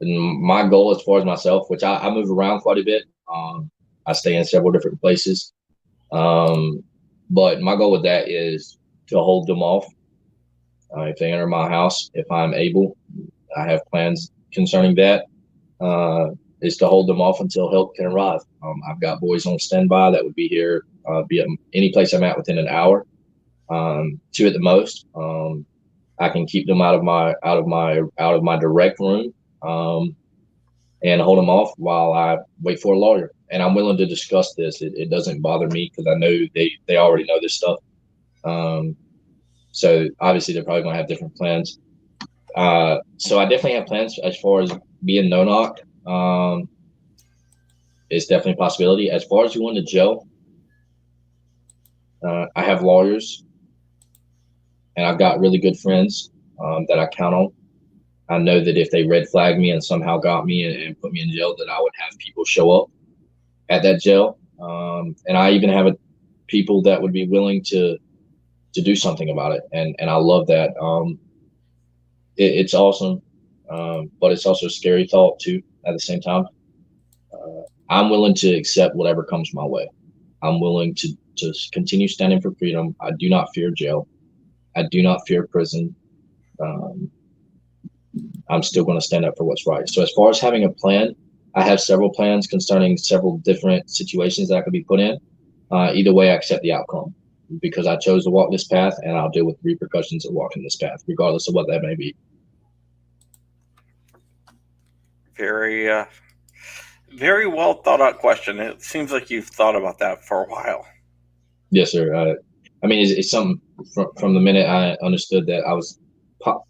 S3: My goal as far as myself, which I move around quite a bit, I stay in several different places. But my goal with that is to hold them off. If they enter my house, if I'm able, I have plans concerning that, is to hold them off until help can arrive. I've got boys on standby that would be here, be at any place I'm at within an hour, 2 at the most. I can keep them out of my direct room, and hold them off while I wait for a lawyer. And I'm willing to discuss this. It doesn't bother me because I know they already know this stuff. So obviously they're probably going to have different plans. So I definitely have plans as far as being no knock. It's definitely a possibility. As far as going to jail, I have lawyers, and I've got really good friends that I count on. I know that if they red flag me and somehow got me and put me in jail, that I would have people show up at that jail. And I even have people that would be willing to do something about it. And I love that. It's awesome. But it's also a scary thought too, at the same time. I'm willing to accept whatever comes my way. I'm willing to continue standing for freedom. I do not fear jail. I do not fear prison. I'm still going to stand up for what's right. So as far as having a plan, I have several plans concerning several different situations that I could be put in. Either way, I accept the outcome because I chose to walk this path, and I'll deal with the repercussions of walking this path, regardless of what that may be.
S2: Very, very well thought out question. It seems like you've thought about that for a while.
S3: Yes, sir. I mean, it's something from the minute I understood that I was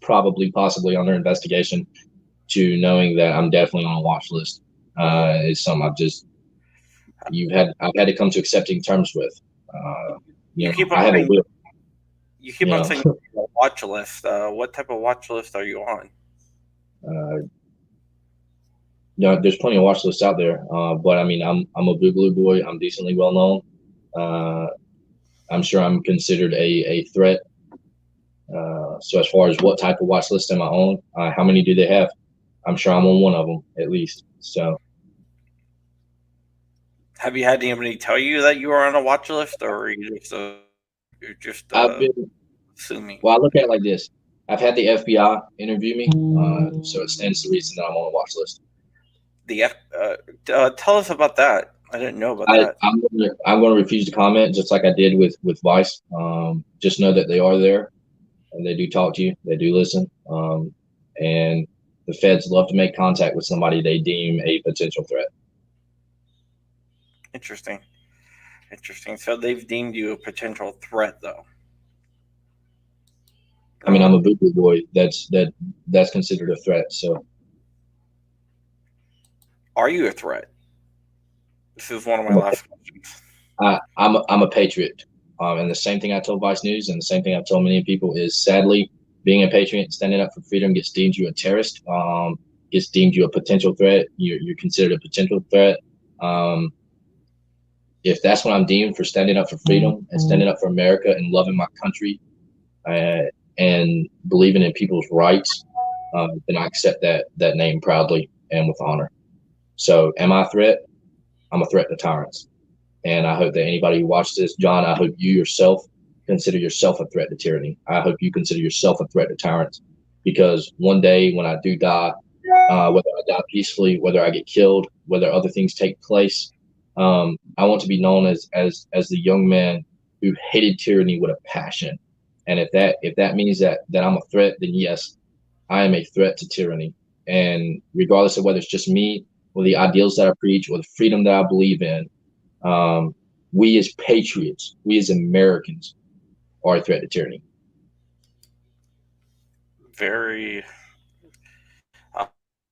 S3: possibly under investigation to knowing that I'm definitely on a watch list. It's something I've had to come to accepting terms with.
S2: You keep on saying a watch list. What type of watch list are you on?
S3: there's plenty of watch lists out there. But I mean, I'm a Boogaloo Boy. I'm decently well known. I'm sure I'm considered a threat. So as far as what type of watch list am I on, how many do they have? I'm sure I'm on one of them at least. So,
S2: have you had anybody tell you that you are on a watch list, or are you just
S3: I've been.
S2: assuming?
S3: Well, I look at it like this. I've had the FBI interview me, so it stands to reason that I'm on a watch list.
S2: Tell us about that. I didn't know about that.
S3: I'm going to refuse to comment, just like I did with Vice. Just know that they are there, and they do talk to you. They do listen, and the feds love to make contact with somebody they deem a potential threat.
S2: Interesting. So they've deemed you a potential threat, though.
S3: I mean, I'm a Boogaloo Boy. That's considered a threat. So,
S2: are you a threat? This is one of my last questions.
S3: I'm a patriot, and the same thing I told Vice News, and the same thing I've told many people is, sadly, being a patriot and standing up for freedom gets deemed you a terrorist. Gets deemed you a potential threat. You're considered a potential threat. If that's what I'm deemed, for standing up for freedom and standing up for America and loving my country, and believing in people's rights, then I accept that name proudly and with honor. So, am I a threat? I'm a threat to tyrants. And I hope that anybody who watches this, John, I hope you yourself consider yourself a threat to tyranny. I hope you consider yourself a threat to tyrants, because one day when I do die, whether I die peacefully, whether I get killed, whether other things take place, I want to be known as the young man who hated tyranny with a passion. And if that means that I'm a threat, then yes, I am a threat to tyranny. And regardless of whether it's just me or the ideals that I preach or the freedom that I believe in, we as patriots, we as Americans, are a threat to tyranny.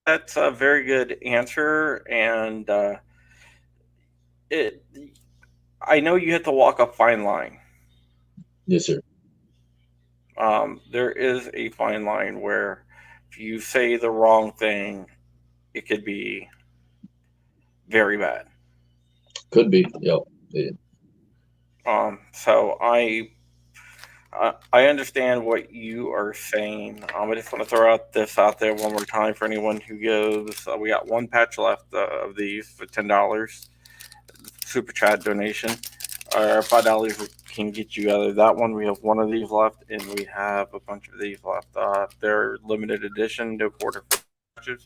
S2: That's a very good answer, and I know you have to walk a fine line.
S3: Yes, sir.
S2: There is a fine line where if you say the wrong thing, it could be very bad.
S3: Could be. Yep. Yeah.
S2: So I understand what you are saying. I just want to throw this out there one more time for anyone who goes. We got one patch left of these for $10 super chat donation. Or $5 can get you either that one. We have one of these left, and we have a bunch of these left. They're limited edition. No quarter patches.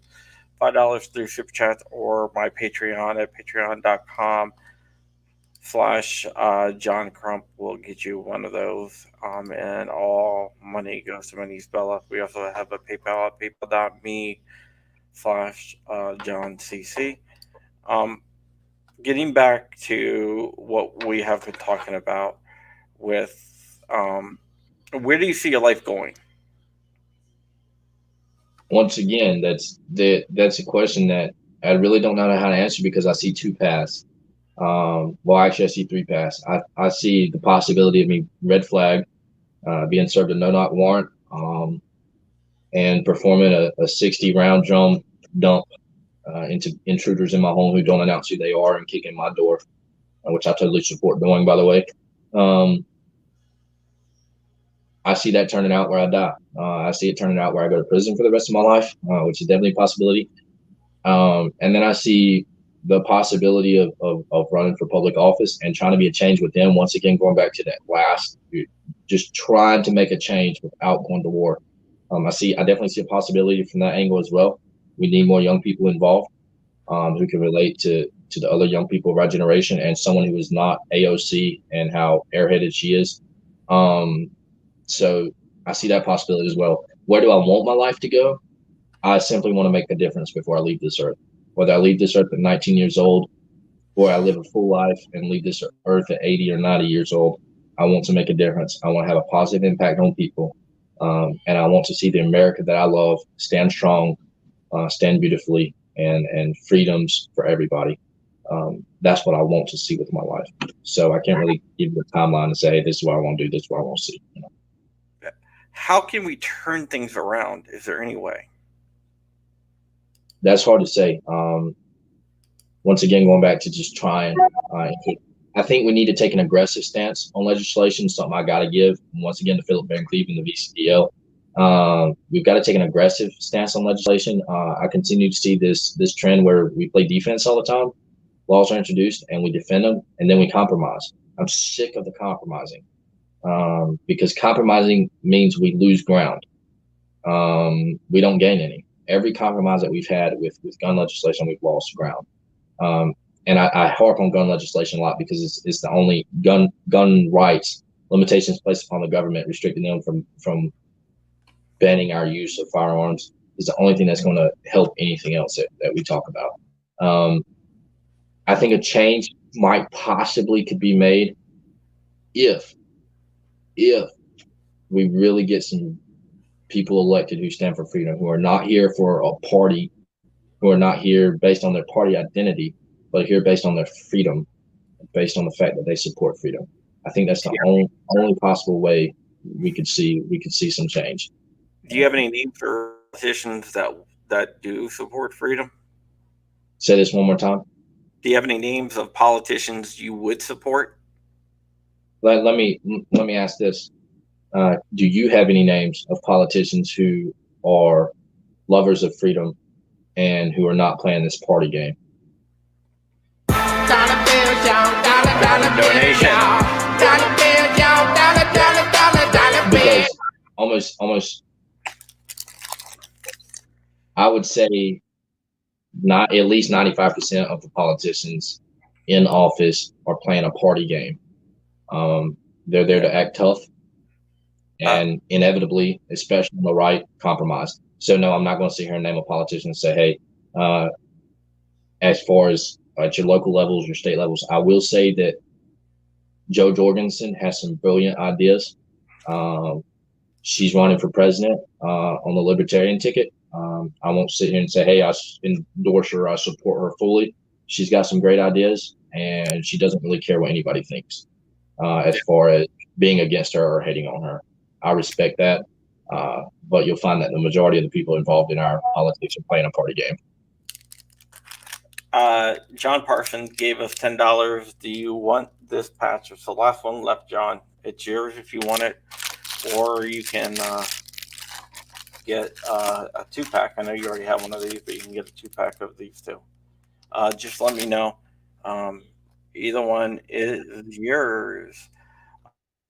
S2: $5 through super chats or my Patreon at patreon.com/John Crump will get you one of those. And all money goes to Minnie's Bella. We also have a PayPal at paypal.me/JohnCC. Getting back to what we have been talking about with where do you see your life going?
S3: Once again, that's a question that I really don't know how to answer, because I see two paths. Well, actually, I see three paths. I see the possibility of me red flag, being served a no-knock warrant, and performing a 60-round drum dump into intruders in my home who don't announce who they are and kick in my door, which I totally support doing, by the way. I see that turning out where I die. I see it turning out where I go to prison for the rest of my life, which is definitely a possibility. And then I see the possibility of running for public office and trying to be a change with them. Once again, going back to that last, just trying to make a change without going to war. I definitely see a possibility from that angle as well. We need more young people involved, who can relate to the other young people of our generation, and someone who is not AOC and how airheaded she is. So I see that possibility as well. Where do I want my life to go? I simply want to make a difference before I leave this earth. Whether I leave this earth at 19 years old, or I live a full life and leave this earth at 80 or 90 years old, I want to make a difference. I want to have a positive impact on people. And I want to see the America that I love stand strong, stand beautifully, and freedoms for everybody. That's what I want to see with my life. So I can't really give you a timeline to say, hey, this is what I want to do, this is what I want to see.
S2: How can we turn things around? Is there any way?
S3: That's hard to say. Once again, going back to just trying, I think we need to take an aggressive stance on legislation. Something I got to give once again to Philip Van Cleave and the VCDL. We've got to take an aggressive stance on legislation. I continue to see this trend where we play defense all the time. Laws are introduced and we defend them, and then we compromise. I'm sick of the compromising, because compromising means we lose ground. We don't gain any. Every compromise that we've had with gun legislation, we've lost ground. And I harp on gun legislation a lot because it's the only gun rights limitations placed upon the government, restricting them from banning our use of firearms, is the only thing that's going to help anything else that we talk about. I think a change might possibly could be made if we really get some people elected who stand for freedom, who are not here for a party, who are not here based on their party identity, but here based on their freedom, based on the fact that they support freedom. I think that's the only possible way we could see some change.
S2: Do you have any names for politicians that do support freedom?
S3: Say this one more time.
S2: Do you have any names of politicians you would support?
S3: Let me ask this. Do you have any names of politicians who are lovers of freedom and who are not playing this party game? Because almost I would say not at least 95% of the politicians in office are playing a party game. They're there to act tough, and inevitably, especially on the right, compromise. So no, I'm not going to sit here and name a politician and say, hey, as far as at your local levels, your state levels, I will say that Jo Jorgensen has some brilliant ideas. She's running for president on the Libertarian ticket. I won't sit here and say, hey, I endorse her, I support her fully. She's got some great ideas, and she doesn't really care what anybody thinks as far as being against her or hating on her. I respect that, but you'll find that the majority of the people involved in our politics are playing a party game.
S2: John Parsons gave us $10. Do you want this patch? It's the last one left, John. It's yours if you want it, or you can get a 2-pack. I know you already have one of these, but you can get a 2-pack of these too. Just let me know. Either one is yours.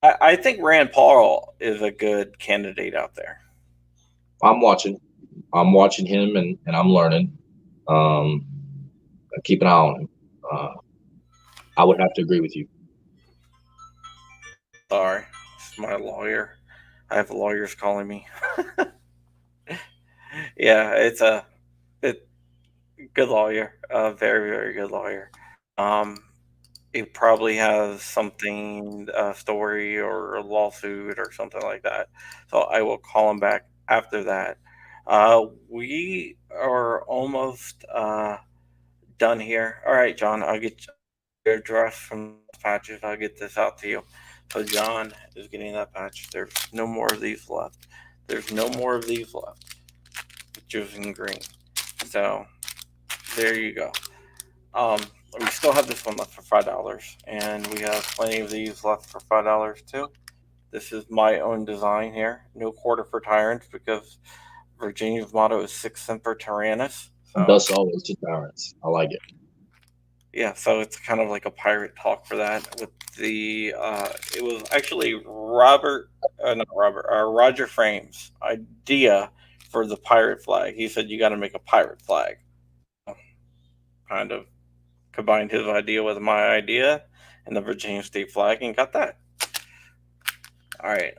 S2: I think Rand Paul is a good candidate out there.
S3: I'm watching him, and I'm learning. Keep an eye on him. I would have to agree with you.
S2: Sorry, it's my lawyer. I have lawyers calling me. Yeah, it's a good lawyer, a very, very good lawyer. He probably has something, a story or a lawsuit or something like that. So I will call him back after that. We are almost done here. All right, John, I'll get your address from the patches. I'll get this out to you. So John is getting that patch. There's no more of these left. Which is in green. So there you go. We still have this one left for $5, and we have plenty of these left for $5 too. This is my own design here. No quarter for tyrants, because Virginia's motto is 6 semper tyrannis. So,
S3: thus always to tyrants. I like it.
S2: Yeah, so it's kind of like a pirate talk for that. With the it was actually Roger Frame's idea for the pirate flag. He said you got to make a pirate flag. Kind of combined his idea with my idea and the Virginia state flag, and got that. All right.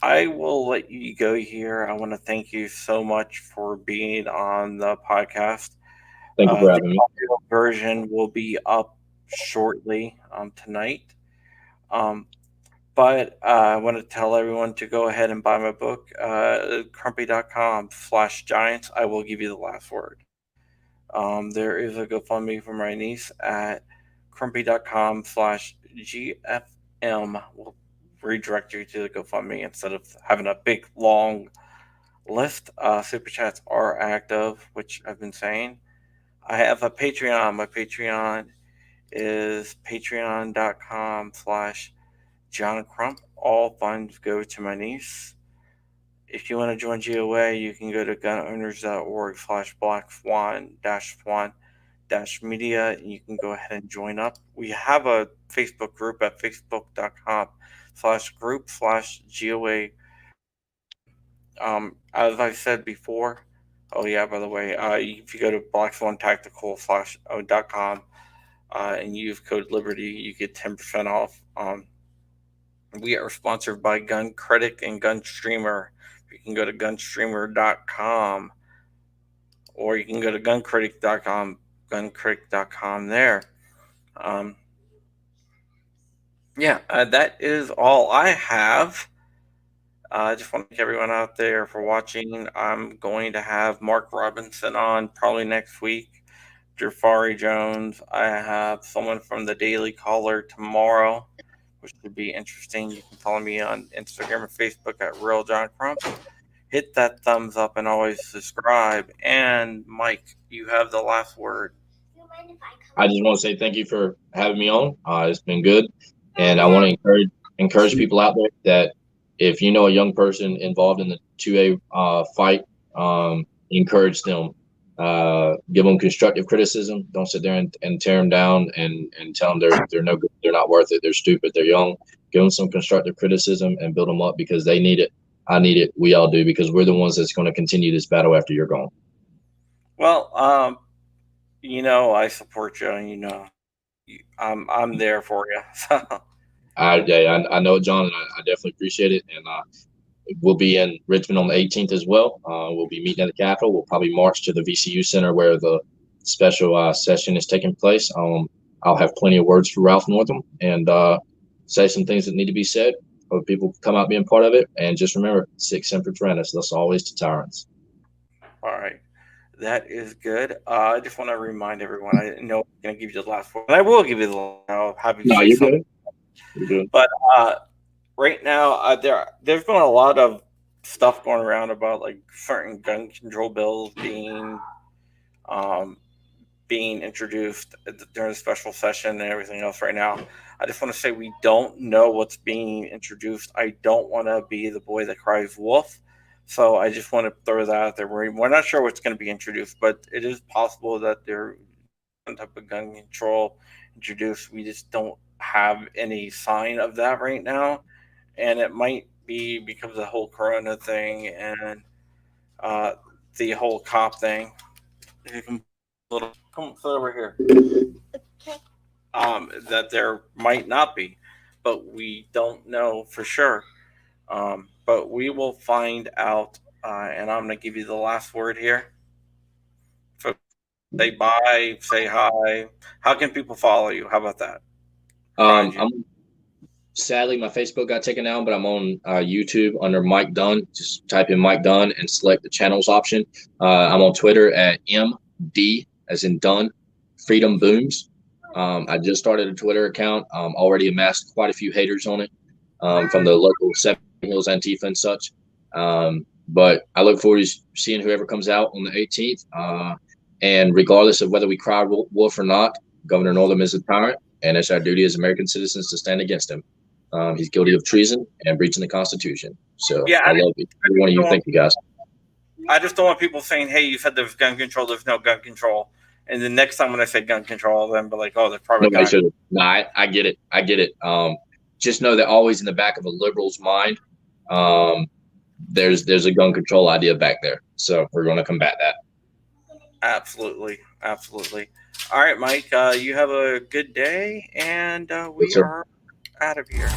S2: I will let you go here. I want to thank you so much for being on the podcast.
S3: Thank you for having me.
S2: The audio version will be up shortly tonight. But I want to tell everyone to go ahead and buy my book, crumpy.com/giants. I will give you the last word. There is a GoFundMe for my niece at crumpy.com/GFM. We'll redirect you to the GoFundMe instead of having a big, long list. Super chats are active, which I've been saying. I have a Patreon. My Patreon is patreon.com/John Crump. All funds go to my niece. If you want to join GOA, you can go to gunowners.org/black swan-media, and you can go ahead and join up. We have a Facebook group at facebook.com/group/GOA. As I said before, oh yeah, by the way, if you go to blackswantactical.com and use code Liberty, you get 10% off. We are sponsored by Gun Critic and Gun Streamer. You can go to gunstreamer.com or you can go to guncritic.com there. That is all I have. I just want to thank everyone out there for watching. I'm going to have Mark Robinson on probably next week. Jafari Jones. I have someone from the Daily Caller tomorrow, which would be interesting. You can follow me on Instagram and Facebook at Real John Crump. Hit that thumbs up and always subscribe. And Mike, you have the last word.
S3: I just want to say thank you for having me on. It's been good, and I want to encourage people out there that if you know a young person involved in the 2A fight, encourage them. Give them constructive criticism. Don't sit there and tear them down and tell them they're no good, they're not worth it, they're stupid, they're young. Give them some constructive criticism and build them up because they need it. I need it. We all do, because we're the ones that's going to continue this battle after you're gone.
S2: Well, I support you, and I'm there for you. So.
S3: I know, John, and I definitely appreciate it. And we'll be in Richmond on the 18th as well. We'll be meeting at the Capitol. We'll probably march to the VCU Center where the special session is taking place. I'll have plenty of words for Ralph Northam and say some things that need to be said. Hope people come out being part of it. And just remember, sic semper tyrannis, thus always to tyrants.
S2: All right. That is good. I just want to remind everyone, I know I'm going to give you the last word, and I will give you the last word.
S3: No, you're good. You're good.
S2: But right now, there's been a lot of stuff going around about like certain gun control bills being introduced during the special session and everything else right now. I just want to say we don't know what's being introduced. I don't want to be the boy that cries wolf. So I just want to throw that out there. We're not sure what's going to be introduced, but it is possible that there's some type of gun control introduced. We just don't have any sign of that right now. And it might be because of the whole Corona thing and the whole cop thing. Come sit over here. Okay. That there might not be, but we don't know for sure. But we will find out, and I'm going to give you the last word here. So say bye, say hi. How can people follow you? How about that?
S3: Sadly, my Facebook got taken down, but I'm on YouTube under Mike Dunn. Just type in Mike Dunn and select the channels option. I'm on Twitter at MD, as in Dunn, Freedom Booms. I just started a Twitter account. Already amassed quite a few haters on it from the local Seven Hills Antifa and such. But I look forward to seeing whoever comes out on the 18th. And regardless of whether we cry wolf or not, Governor Northam is a tyrant, and it's our duty as American citizens to stand against him. He's guilty of treason and breaching the Constitution. So I love every one of you. Thank you, guys.
S2: I just don't want people saying, hey, you said there's gun control, there's no gun control. And the next time when I say gun control, then be like, oh, there's probably
S3: nobody should. No, I get it. I get it. Just know that always in the back of a liberal's mind, there's a gun control idea back there. So we're going to combat that.
S2: Absolutely. Absolutely. All right, Mike, you have a good day, and we are out of here.